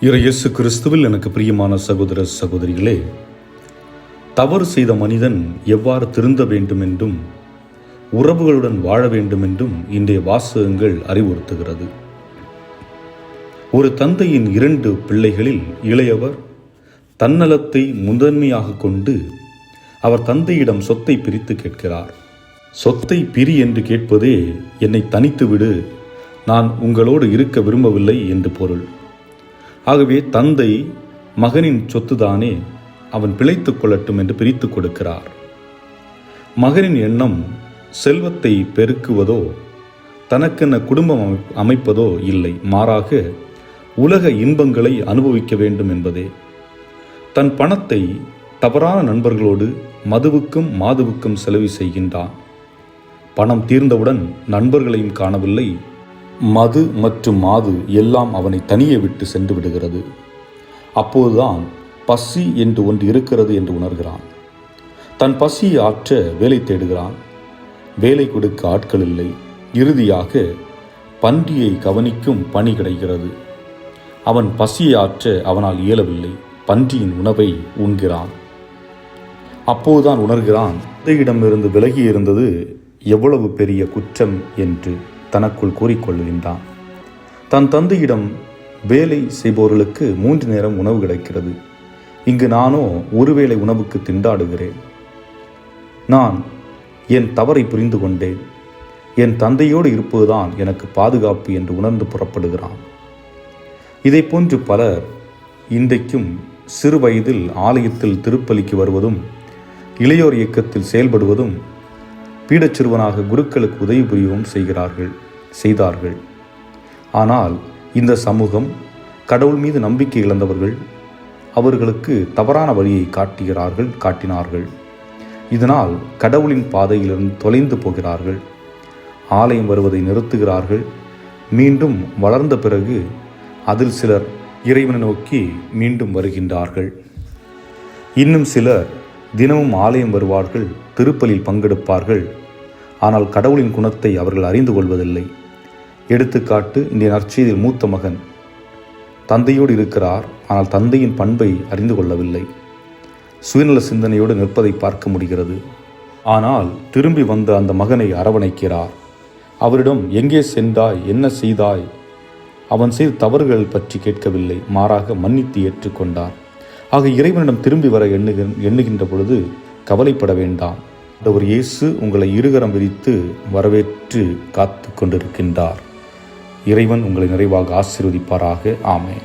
இயேசு கிறிஸ்துவில் எனக்கு பிரியமான சகோதர சகோதரிகளே, தவறு செய்த மனிதன் எவ்வாறு திருந்த வேண்டும் என்றும் உறவுகளுடன் வாழ வேண்டும் என்றும் இன்றைய வாசகங்கள் அறிவுறுத்துகிறது. ஒரு தந்தையின் 2 பிள்ளைகளில் இளையவர் தன்னலத்தை முதன்மையாக கொண்டு அவர் தந்தையிடம் சொத்தை பிரித்து கேட்கிறார். சொத்தை பிரி என்று கேட்பதே என்னை தனித்து விடு, நான் உங்களோடு இருக்க விரும்பவில்லை என்று பொருள். ஆகவே தந்தை மகனின் சொத்துதானே, அவன் பிழைத்துக் கொள்ளட்டும் என்று பிரித்து கொடுக்கிறார். மகனின் எண்ணம் செல்வத்தை பெருக்குவதோ தனக்கென குடும்பம் அமைப்பதோ இல்லை, மாறாக உலக இன்பங்களை அனுபவிக்க வேண்டும் என்பதே. தன் பணத்தை தவறான நண்பர்களோடு மதுவுக்கும் மாதுவுக்கும் செலவு செய்கின்றான். பணம் தீர்ந்தவுடன் நண்பர்களையும் காணவில்லை, மது மற்றும் மாது எல்லாம் அவனை தனியே விட்டு சென்று விடுகிறது. அப்போதுதான் பசி என்று ஒன்று இருக்கிறது என்று உணர்கிறான். தன் பசியை ஆற்ற வேலை தேடுகிறான். வேலை கொடுக்க ஆட்கள் இல்லை. இறுதியாக பன்றியை கவனிக்கும் பணி கிடைக்கிறது. அவன் பசியை ஆற்ற அவனால் இயலவில்லை. பன்றியின் உணவை உண்கிறான். அப்போதுதான் உணர்கிறான், தந்தையிடமிருந்து விலகி இருந்தது எவ்வளவு பெரிய குற்றம் என்று தனக்குள் கூறிக்கொள்கின்றான். தன் தந்தையிடம் வேலை செய்பவர்களுக்கு 3 நேரம் உணவு கிடைக்கிறது. இங்கு நானோ ஒருவேளை உணவுக்கு திண்டாடுகிறேன். நான் என் தவறை புரிந்து கொண்டேன். என் தந்தையோடு இருப்பதுதான் எனக்கு பாதுகாப்பு என்று உணர்ந்து புறப்படுகிறான். இதை போன்று பலர் இன்றைக்கும் சிறு வயதில் ஆலயத்தில் திருப்பலிக்கு வருவதும் இளையோர் இயக்கத்தில் செயல்படுவதும் பீடச்சிறுவனாக குருக்களுக்கு உதவி புரியவும் செய்தார்கள். ஆனால் இந்த சமூகம் கடவுள் மீது நம்பிக்கை இழந்தவர்கள். அவர்களுக்கு தவறான வழியை காட்டினார்கள். இதனால் கடவுளின் பாதையிலிருந்து தொலைந்து போகிறார்கள். ஆலயம் வருவதை நிறுத்துகிறார்கள். மீண்டும் வளர்ந்த பிறகு அதில் சிலர் இறைவனை நோக்கி மீண்டும் வருகின்றார்கள். இன்னும் சிலர் தினமும் ஆலயம் வருவார்கள், திருப்பலியில் பங்கெடுப்பார்கள். ஆனால் கடவுளின் குணத்தை அவர்கள் அறிந்து கொள்வதில்லை. எடுத்துக்காட்டு, இன்றைய நற்செய்தியில் மூத்த மகன் தந்தையோடு இருக்கிறார், ஆனால் தந்தையின் பண்பை அறிந்து கொள்ளவில்லை. சுயநல சிந்தனையோடு நிற்பதை பார்க்க முடிகிறது. ஆனால் திரும்பி வந்த அந்த மகனை அரவணைக்கிறார். அவரிடம் எங்கே சென்றாய், என்ன செய்தாய், அவன் செய்த தவறுகள் பற்றி கேட்கவில்லை, மாறாக மன்னித்து ஏற்றுக்கொண்டார். ஆக இறைவனிடம் திரும்பி வர எண்ணுகின்ற பொழுது கவலைப்பட வேண்டாம். ஆண்டவர் இயேசு உங்களை இருகரம் விரித்து வரவேற்று காத்து கொண்டிருக்கின்றார். இறைவன் உங்களை நிறைவாக ஆசீர்வதிப்பாராக. ஆமென்.